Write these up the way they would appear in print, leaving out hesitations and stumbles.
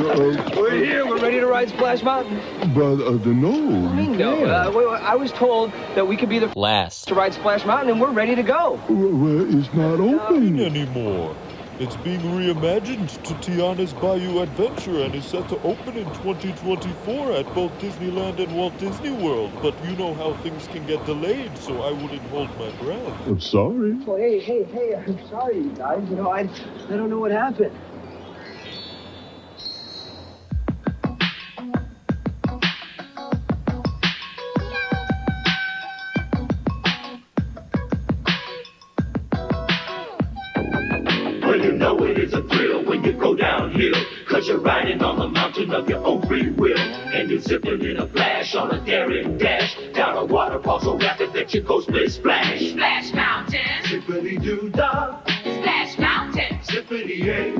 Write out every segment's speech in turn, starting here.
We're here. We're ready to ride Splash Mountain. But no. No. I was told that we could be the last to ride Splash Mountain, and we're ready to go. Well, it's not open anymore. It's being reimagined to Tiana's Bayou Adventure and is set to open in 2024 at both Disneyland and Walt Disney World. But you know how things can get delayed, so I wouldn't hold my breath. I'm sorry. Well, hey, I'm sorry, you guys. You know, I don't know what happened. Well, you know it is a thrill when you go downhill, 'cause you're riding on the mountain of your own free will. And you're zipping in a flash on a daring dash, down a waterfall so rapid that you go split splash. Splash Mountain, Zippity-doo-dah, Splash Mountain, zippity-yay.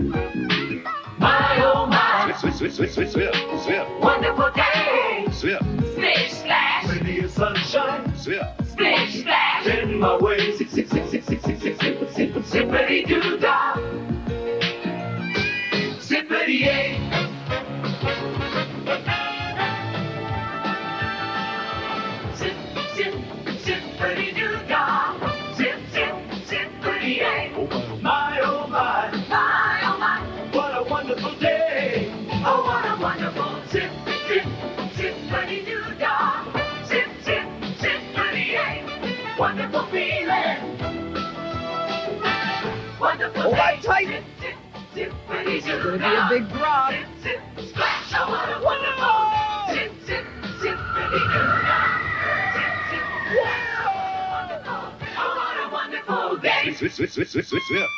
My, oh my, Zip. wonderful day. Zip. Splish Splash, Plenty of sunshine Zip. Splish Splash, in my way. Zippity-doo-dah, zippity-yay. Zip, zip, zippity-doo-dah, zip, zip, zippity-yay. My, oh my, my oh my, what a wonderful day. oh what a wonderful Zip, zip, zippity-doo-dah, zip, zip, zippity-yay. wonderful feeling. Wonderful Hold on day. tight. Zip, zip, It's gonna be a zippity-doo-dah. big drop. Zip, zip, splash, oh what a wonderful. Zip, zip, zippity-doo-dah. Zip, zip, wonderful. Oh what a wonderful day. Zip.